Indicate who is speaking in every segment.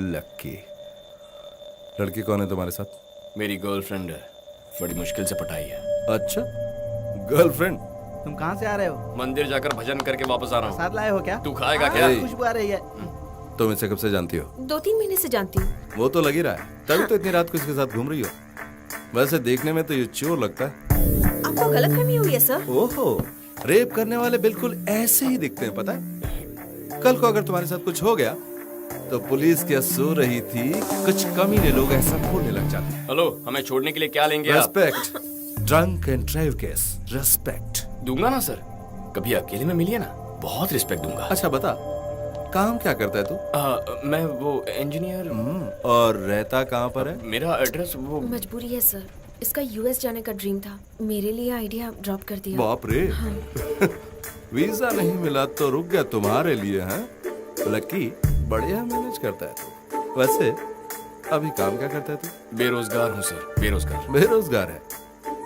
Speaker 1: लक्की। लड़की कौन है तुम्हारे साथ?
Speaker 2: मेरी गर्लफ्रेंड है, बड़ी मुश्किल से पटाई है।
Speaker 1: अच्छा, गर्लफ्रेंड।
Speaker 3: तुम कहाँ से आ रहे हो?
Speaker 2: मंदिर जाकर भजन करके वापस आ रहा हूँ।
Speaker 3: साथ लाए हो क्या?
Speaker 2: तू खाएगा क्या?
Speaker 3: खुशबू आ रही है।
Speaker 1: तुम इसे कब से जानती हो?
Speaker 4: 2-3 महीने से जानती हूँ।
Speaker 1: वो तो लग ही रहा है, तभी तो इतनी रात को इसके साथ घूम रही हो। वैसे देखने में तो ये चोर लगता है।
Speaker 4: आपको गलतफहमी हुई है सर।
Speaker 1: ओहो, रेप करने वाले बिल्कुल ऐसे ही दिखते हैं, पता है? कल को अगर तुम्हारे साथ कुछ हो गया तो पुलिस क्या सो रही थी, कुछ कमीने लोग ऐसा बोलने लग जाते हैं।
Speaker 2: हेलो, हमें छोड़ने के लिए क्या लेंगे आप?
Speaker 1: Respect, drunk and drive case, respect.
Speaker 2: दूंगा ना सर, कभी अकेले में मिलिए ना, बहुत रिस्पेक्ट दूंगा।
Speaker 1: अच्छा बता, काम क्या करता है तू?
Speaker 2: मैं वो इंजीनियर।
Speaker 1: और रहता कहाँ पर है?
Speaker 2: मेरा एड्रेस वो
Speaker 4: मजबूरी है सर, इसका यूएस जाने का ड्रीम था, मेरे लिए आइडिया ड्रॉप कर दिया।
Speaker 1: बाप रे। वीजा नहीं मिला तो रुक गया तुम्हारे लिए, हैं? लकी बढ़िया मैनेज करता है तू। वैसे अभी काम क्या करता है तू?
Speaker 2: बेरोजगार हूँ सर, बेरोजगार।
Speaker 1: बेरोजगार है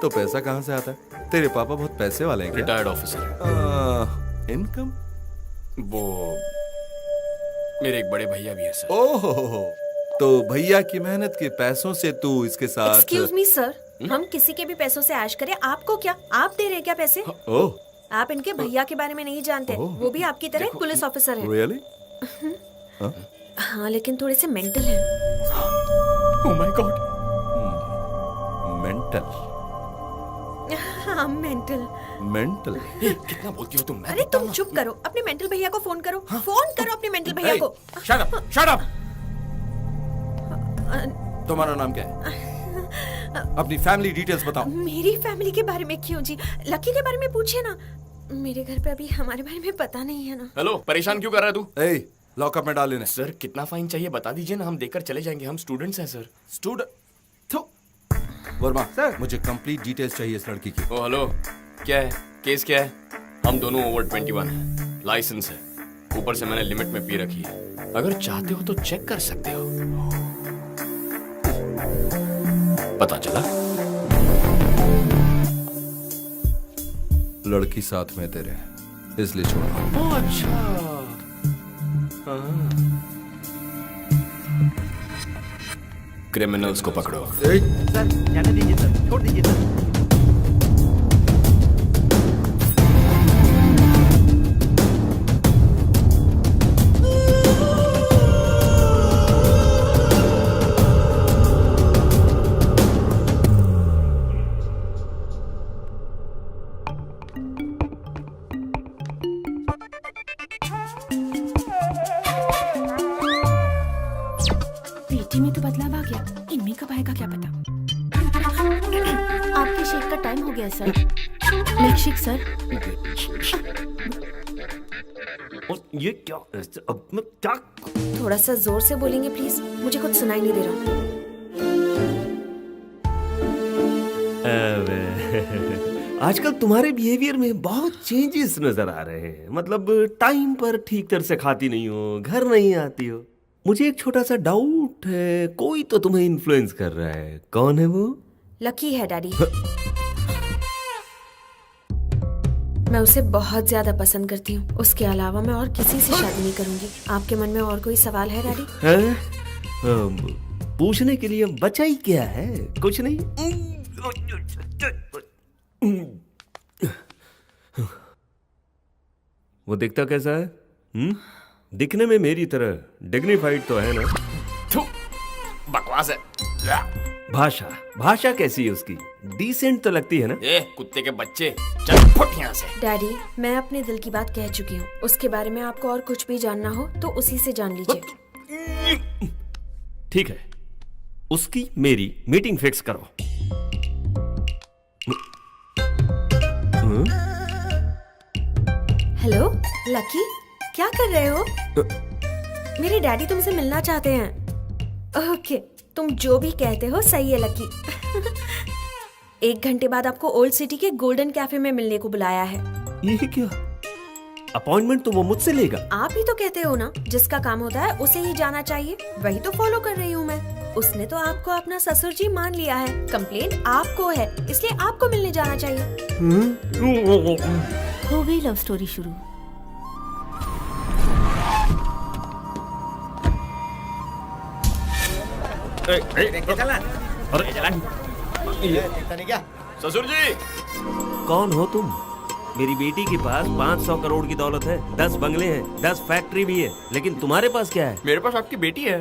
Speaker 1: तो पैसा कहाँ से आता है? तेरे पापा बहुत पैसे वाले हैं क्या?
Speaker 2: Retired officer.
Speaker 1: इनकम?
Speaker 2: वो मेरे एक बड़े भैया भी है सर।
Speaker 1: ओहो, तो भैया की मेहनत के पैसों से तू इसके साथ?
Speaker 4: एक्सक्यूज मी सर, हम किसी के भी पैसों से ऐश करें, आपको क्या? आप दे रहे हैं क्या पैसे?
Speaker 1: ओह,
Speaker 4: आप इनके भैया के बारे में नहीं जानते, वो भी आपकी तरह एक पुलिस ऑफिसर है।
Speaker 1: रियली?
Speaker 4: हाँ, लेकिन थोड़े से मेंटल है।
Speaker 2: Oh my God.
Speaker 1: मेंटल?
Speaker 4: हाँ, मेंटल।
Speaker 1: मेंटल?
Speaker 2: कितना बोलती हो तुम?
Speaker 4: अरे तुम चुप करो, अपने मेंटल भैया को फोन करो। फोन करो अपने मेंटल भैया को।
Speaker 2: Shut up, shut up.
Speaker 1: तुम्हारा नाम क्या है? अपनी फैमिली डिटेल्स बताओ।
Speaker 4: मेरी फैमिली के बारे में क्यों जी? लकी के बारे में पूछिए ना, मेरे घर पे अभी हमारे बारे में पता नहीं है ना।
Speaker 2: हेलो, परेशान क्यों कर रहा है तू?
Speaker 1: ए, लॉकअप में डाल लेने।
Speaker 2: सर कितना फाइन चाहिए बता दीजिए ना, हम देकर चले जाएंगे, हम स्टूडेंट्स हैं सर।
Speaker 1: स्टूडेंट? वर्मा सर, मुझे कंप्लीट डिटेल्स चाहिए इस लड़की की।
Speaker 2: ओ हेलो, क्या है केस, क्या है? हम दोनों ओवर 21 हैं, लाइसेंस है, ऊपर से मैंने लिमिट में पी रखी है। अगर चाहते हो तो चेक कर सकते हो। पता चला
Speaker 1: लड़की साथ में तेरे, इसलिए छोड़।
Speaker 2: ओह अच्छा। क्रिमिनल्स को पकड़ो।
Speaker 3: सर जाने दीजिए सर, छोड़ दीजिए सर।
Speaker 4: पेटी में तो बदलाव आ गया, इनमें कब आएगा क्या पता। आपके शेक का टाइम हो गया सर। Milk shake sir.
Speaker 5: और ये क्या? अब मैं क्या?
Speaker 4: थोड़ा सा जोर से बोलेंगे प्लीज, मुझे कुछ सुनाई नहीं दे रहा।
Speaker 5: आजकल तुम्हारे बिहेवियर में बहुत चेंजेस नजर आ रहे हैं। मतलब टाइम पर ठीक तरह से खाती नहीं हो, घर नहीं आती हो। मुझे एक छोटा सा डाउट है, कोई तो तुम्हें इन्फ्लुएंस कर रहा है। कौन है वो?
Speaker 4: लकी है डैडी। मैं उसे बहुत ज्यादा पसंद करती हूँ, उसके अलावा मैं और किसी से शादी नहीं करूंगी। आपके मन में और कोई सवाल है डैडी?
Speaker 5: है? पूछने के लिए बचा ही क्या है? कुछ नहीं। वो दिखता कैसा है? दिखने में मेरी तरह डिग्निफाइड तो है ना?
Speaker 2: थू, बकवास है।
Speaker 5: भाषा कैसी है उसकी? डिसेंट तो लगती है ना?
Speaker 2: ए कुत्ते के बच्चे, चल फुट यहाँ से।
Speaker 4: डैडी, मैं अपने दिल की बात कह चुकी हूँ। उसके बारे में आपको और कुछ भी जानना हो तो उसी से जान लीजिए।
Speaker 5: ठीक है, उसकी मेरी मीटिंग फिक्स करो।
Speaker 4: हेलो लकी, क्या कर रहे हो? मेरे डैडी तुमसे मिलना चाहते हैं। ओके, तुम जो भी कहते हो सही है लकी। 1 घंटे बाद आपको ओल्ड सिटी के गोल्डन कैफे में मिलने को बुलाया है।
Speaker 5: ये क्या? अपॉइंटमेंट तो वो मुझसे लेगा।
Speaker 4: आप ही तो कहते हो ना, जिसका काम होता है उसे ही जाना चाहिए, वही तो फॉलो कर रही हूँ मैं। उसने तो आपको अपना ससुर जी मान लिया है, कंप्लेंट आपको है, इसलिए आपको मिलने जाना चाहिए।
Speaker 6: हो गई लव स्टोरी शुरू।
Speaker 3: चला
Speaker 5: अरे
Speaker 3: क्या
Speaker 2: ससुर जी
Speaker 5: कौन हो तुम? मेरी बेटी के पास 500 करोड़ की दौलत है, 10 बंगले हैं, 10 फैक्ट्री भी है, लेकिन तुम्हारे पास क्या है?
Speaker 2: मेरे पास आपकी बेटी है।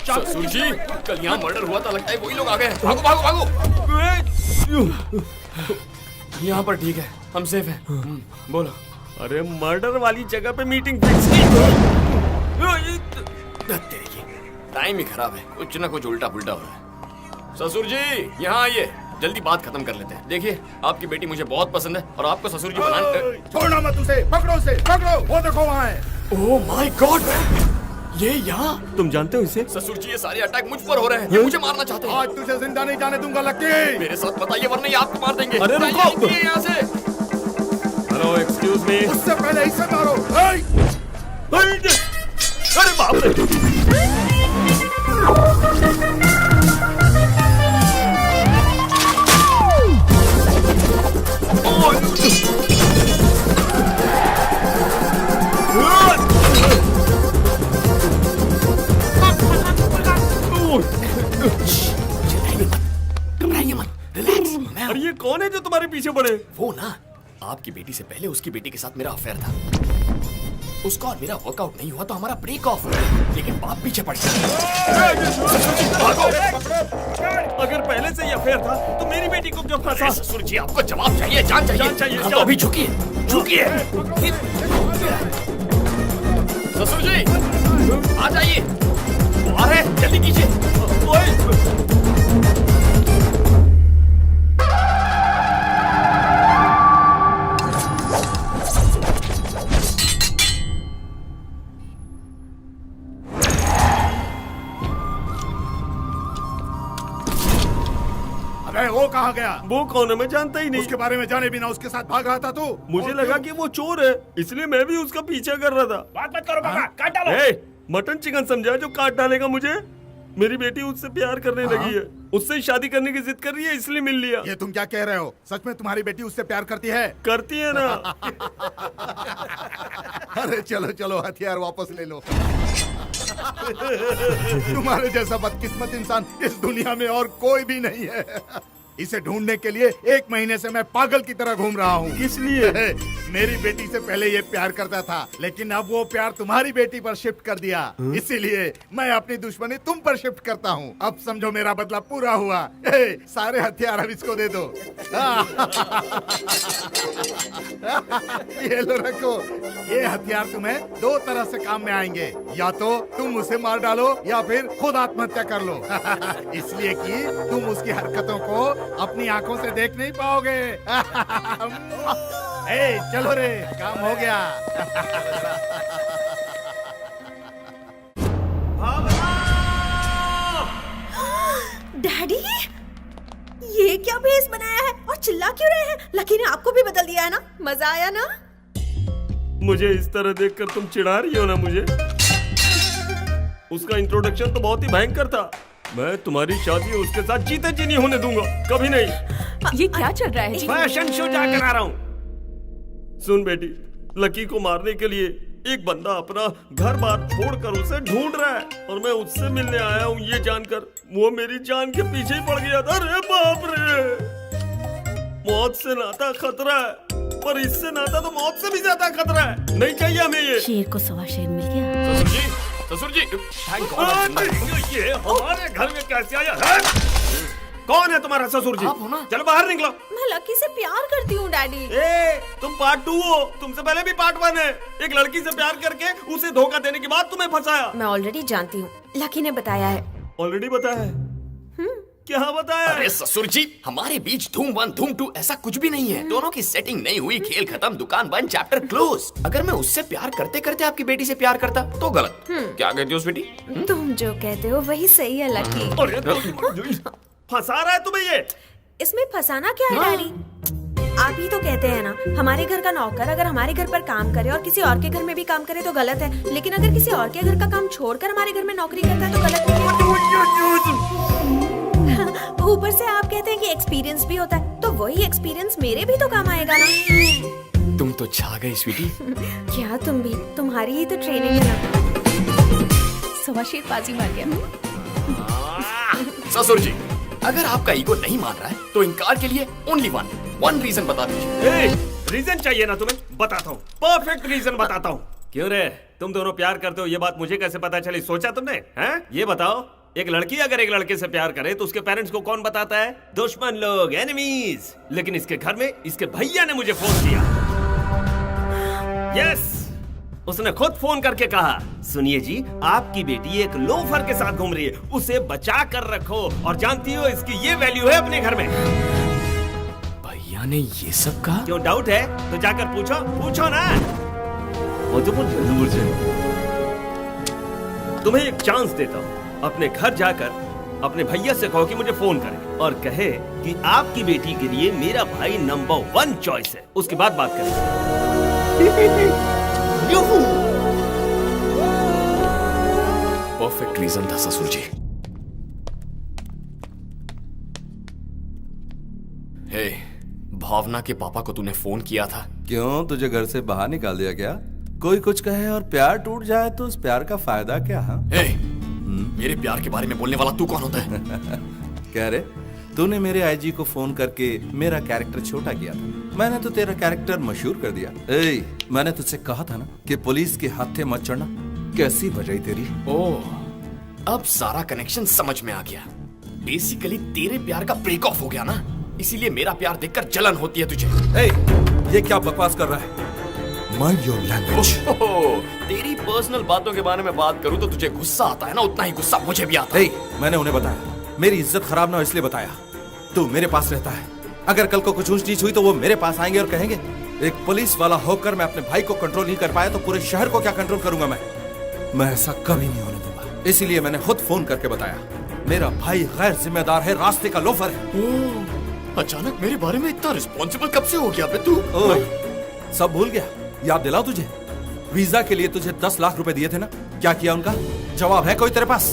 Speaker 2: ससुर जी कल यहाँ मर्डर हुआ था, लगता है वही लोग आ गए। भागो भागो भागो। यहाँ पर ठीक है, हम सेफ हैं। बोलो।
Speaker 5: अरे मर्डर वाली जगह पे मीटिंग फिक्स की।
Speaker 2: तेरी की टाइम ही खराब है, कुछ ना कुछ उल्टा पुल्टा हो रहा है। ससुर जी यहाँ आइए, जल्दी बात खत्म कर लेते हैं। देखिए आपकी बेटी मुझे बहुत पसंद है और आपको ससुर जी बनाने।
Speaker 6: छोड़ना मत उसे, पकड़ो उसे, पकड़ो, वो देखो वहाँ है।
Speaker 2: ओह माय गॉड, ये यहाँ।
Speaker 5: तुम जानते हो इसे?
Speaker 2: ससुर जी ये सारे अटैक मुझ पर हो रहे हैं, ये मुझे मारना चाहते हैं।
Speaker 6: आज तुझे जिंदा नहीं जाने दूंगा लक्की।
Speaker 2: मेरे साथ बताइए वरना ये आपको मार देंगे।
Speaker 5: अरे रुको।
Speaker 2: जाइए यहाँ से।
Speaker 5: Hello excuse me.
Speaker 6: उससे पहले इसे मारो।
Speaker 5: अरे बाप रे।
Speaker 2: घबराइए मत, रिलैक्स।
Speaker 5: अरे ये कौन है जो तुम्हारे पीछे पड़े?
Speaker 2: वो ना आपकी बेटी से पहले उसकी बेटी के साथ मेरा अफेयर था। उसका और मेरा वर्कआउट नहीं हुआ तो हमारा ब्रेक ऑफ, लेकिन बाप पीछे पड़ गया।
Speaker 5: अगर पहले से ये अफेयर था तो मेरी बेटी को क्यों फंसा?
Speaker 2: ससुर जी आपको जवाब चाहिए, जान चाहिए।
Speaker 5: जान चाहिए,
Speaker 2: हाँ, तो
Speaker 5: जान।
Speaker 2: अभी झुकिए, झुकिए। ससुर जी आ जाइए, वो आ रहे हैं, जल्दी कीजिए।
Speaker 6: अबे वो कहाँ गया?
Speaker 5: वो कौन है? मैं जानता ही नहीं।
Speaker 6: उसके बारे में जाने बिना उसके साथ भाग रहा था तू?
Speaker 5: मुझे लगा कि वो चोर है, इसलिए मैं भी उसका पीछा कर रहा था।
Speaker 6: बात मत करो बाबा, काट डालो।
Speaker 5: ए, मटन चिकन समझा जो काट डालेगा मुझे? मेरी बेटी उससे प्यार करने लगी है, उससे शादी करने की जिद कर रही है, इसलिए मिल लिया।
Speaker 6: ये तुम क्या कह रहे हो? सच में तुम्हारी बेटी उससे प्यार करती है?
Speaker 5: करती है ना।
Speaker 6: अरे चलो चलो हथियार वापस ले लो। तुम्हारे जैसा बदकिस्मत इंसान इस दुनिया में और कोई भी नहीं है। इसे ढूंढने के लिए 1 महीने से मैं पागल की तरह घूम रहा हूँ।
Speaker 5: किस लिए?
Speaker 6: मेरी बेटी से पहले ये प्यार करता था, लेकिन अब वो प्यार तुम्हारी बेटी पर शिफ्ट कर दिया। इसीलिए मैं अपनी दुश्मनी तुम पर शिफ्ट करता हूँ। अब समझो मेरा बदला पूरा हुआ। सारे हथियार अब इसको दे दो। ये लो रखो। ये हथियार तुम्हें 2 तरह से काम में आएंगे, या तो तुम उसे मार डालो या फिर खुद आत्महत्या कर लो। इसलिए कि तुम उसकी हरकतों को अपनी आंखों से देख नहीं पाओगे। चलो रे, काम हो गया।
Speaker 4: डैडी ये क्या भेस बनाया है और चिल्ला क्यों रहे हैं? लकी ने आपको भी बदल दिया है ना? मजा आया ना?
Speaker 5: मुझे इस तरह देखकर तुम चिढ़ा रही हो ना मुझे? उसका इंट्रोडक्शन तो बहुत ही भयंकर था। मैं तुम्हारी शादी उसके साथ जीते जी नहीं होने दूंगा, कभी नहीं।
Speaker 7: ये क्या चल रहा है जी?
Speaker 5: फैशन शो जाकर आ रहा हूँ। सुन बेटी, लकी को मारने के लिए एक बंदा अपना घर बार छोड़कर उसे ढूंढ रहा है और मैं उससे मिलने आया हूँ ये जानकर वो मेरी जान के पीछे ही पड़ गया था। अरे बाप रे, मौत से नाता खतरा है, पर इससे नाता तो मौत से भी ज्यादा खतरा है। नहीं चाहिए हमें ये।
Speaker 7: शेर को सवा शेर मिल गया।
Speaker 2: ससुर जी थैंक गॉड।
Speaker 5: ये हमारे घर में कैसे आया है? कौन है तुम्हारा ससुर जी?
Speaker 2: आप हो ना?
Speaker 5: चलो बाहर निकलो।
Speaker 4: मैं लकी से प्यार करती हूँ डैडी।
Speaker 5: तुम पार्ट 2 हो, तुमसे पहले भी पार्ट 1 है। एक लड़की से प्यार करके उसे धोखा देने के बाद तुम्हें फंसाया।
Speaker 4: मैं ऑलरेडी जानती हूँ, लकी ने बताया है।
Speaker 5: ऑलरेडी बताया है? क्या बताया?
Speaker 2: अरे ससुर जी हमारे बीच धूम 1 धूम 2 ऐसा कुछ भी नहीं है। दोनों की सेटिंग नहीं हुई, खेल खत्म, दुकान बंद, चैप्टर क्लोज। अगर मैं उससे प्यार करते करते आपकी बेटी से प्यार करता तो गलत। क्या कहती हो उस बेटी?
Speaker 4: तुम जो कहते हो वही सही है लकी।
Speaker 5: अरे फंसा रहा है तुम्हें ये?
Speaker 4: इसमें फंसाना क्या है डैडी? आप ही तो कहते हैं ना, हमारे घर का नौकर अगर हमारे घर पर काम करे और किसी और के घर में भी काम करे तो गलत है, लेकिन अगर किसी और के घर का काम छोड़कर हमारे घर में नौकरी करता है तो गलत नहीं है। ऊपर से आप कहते हैं कि एक्सपीरियंस भी होता है, तो वही एक्सपीरियंस मेरे भी तो काम आएगा ना।
Speaker 2: तुम तो छा गई स्वीटी।
Speaker 4: क्या तुम भी? तुम्हारी ही तो ट्रेनिंग है ना।
Speaker 7: सवा शेर बाजी मार गया।
Speaker 2: ससुर जी, अगर आपका ईगो नहीं मान रहा है तो इनकार के लिए ओनली वन रीजन बता दीजिए।
Speaker 5: रीजन चाहिए ना तुम्हें? बताता हूँ, परफेक्ट रीजन बताता हूँ। क्यों रे, तुम दोनों प्यार करते हो, ये बात मुझे कैसे पता चली? सोचा तुमने? हैं? ये बताओ, एक लड़की अगर एक लड़के से प्यार करे तो उसके पेरेंट्स को कौन बताता है? दुश्मन लोग, एनिमीज। लेकिन इसके घर में इसके भैया ने मुझे फोन किया। यस, उसने खुद फोन करके कहा, सुनिए जी, आपकी बेटी एक लोफर के साथ घूम रही है, उसे बचा कर रखो। और जानती हो इसकी ये वैल्यू है अपने घर में।
Speaker 2: भैया ने ये सब कहा?
Speaker 5: क्यों, डाउट है तो जाकर पूछो, पूछो ना। वो तो जरूर से तुम्हें एक चांस देता हूँ, अपने घर जाकर अपने भैया से कहो कि मुझे फोन करे और कहे कि आपकी बेटी के लिए मेरा भाई नंबर 1 चॉइस है। उसके बाद बात करेंगे।
Speaker 2: परफेक्ट रीजन था ससुर जी। हे, भावना के पापा को तूने फोन किया था?
Speaker 1: क्यों, तुझे घर से बाहर निकाल दिया क्या? कोई कुछ कहे और प्यार टूट जाए तो उस प्यार का फायदा क्या? हाँ,
Speaker 2: मेरे प्यार के बारे में बोलने वाला तू कौन होता है?
Speaker 1: कह रे, तूने मेरे आईजी को फोन करके मेरा कैरेक्टर छोटा किया था, मैंने तो तेरा कैरेक्टर मशहूर कर दिया। मैंने तुझसे कहा था ना कि पुलिस के हाथे मत चढ़ना। कैसी बजाई तेरी।
Speaker 2: ओह, अब सारा कनेक्शन समझ में आ गया। बेसिकली तेरे प्यार का ब्रेक ऑफ हो गया ना, इसीलिए मेरा प्यार देखकर जलन होती है तुझे।
Speaker 1: ये क्या बकवास कर रहा है? Mind your language।
Speaker 2: तेरी पर्सनल बातों के बारे में बात करूं तो तुझे गुस्सा आता है ना, उतना ही गुस्सा मुझे भी आता है।
Speaker 1: मैंने उन्हें बताया, मेरी इज्जत खराब ना हो इसलिए बताया। तू मेरे पास रहता है, अगर कल को कुछ ऊंच नीच हुई तो वो मेरे पास आएंगे और कहेंगे एक पुलिस वाला होकर मैं अपने भाई को कंट्रोल नहीं कर पाया तो पूरे शहर को क्या कंट्रोल करूंगा मैं ऐसा कभी नहीं होने दूंगा। इसीलिए मैंने खुद फोन करके बताया, मेरा भाई गैर जिम्मेदार है, रास्ते का लोफर है।
Speaker 2: अचानक मेरे बारे में इतना रिस्पॉन्सिबल कब से हो गया बे तू?
Speaker 1: सब भूल गया? याद दिलाओ तुझे, वीजा के लिए तुझे 10 लाख रुपए दिए थे ना, क्या किया उनका? जवाब है कोई तेरे पास?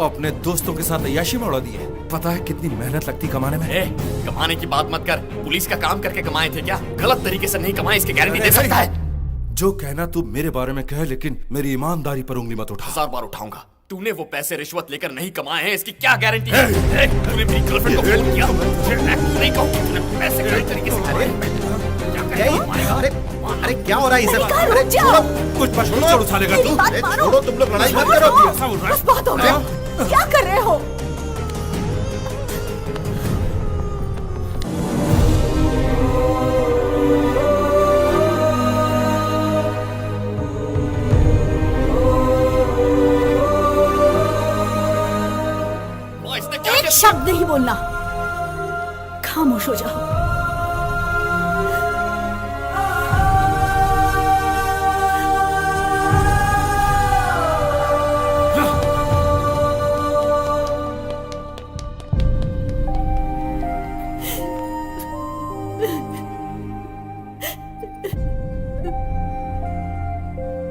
Speaker 1: अपने दोस्तों के साथ अय्याशी में उड़ा दिए। पता है कितनी मेहनत लगती कमाने में?
Speaker 2: कमाने की बात मत कर, पुलिस का काम करके कमाए थे क्या? गलत तरीके से नहीं कमाए, इसकी गारंटी दे सकता है?
Speaker 1: जो कहना तू मेरे बारे में कह, लेकिन मेरी ईमानदारी पर उंगली मत उठा।
Speaker 2: 1000 बार उठाऊंगा। तूने वो पैसे रिश्वत लेकर नहीं कमाए हैं, इसकी क्या गारंटी है? तूने मेरी गर्लफ्रेंड को फोन किया, नहीं कहूं कि तूने पैसे गलत तरीके से कमाए।
Speaker 3: अरे क्या हो रहा है?
Speaker 4: रुक जाओ।
Speaker 1: कुछ पशु उठा लेगा तू?
Speaker 3: छोड़ो, तुम लोग लड़ाई मत करो।
Speaker 4: बस बहुत हो गया। क्या कर रहे हो?
Speaker 7: एक शब्द नहीं बोलना, खामोश हो जाओ।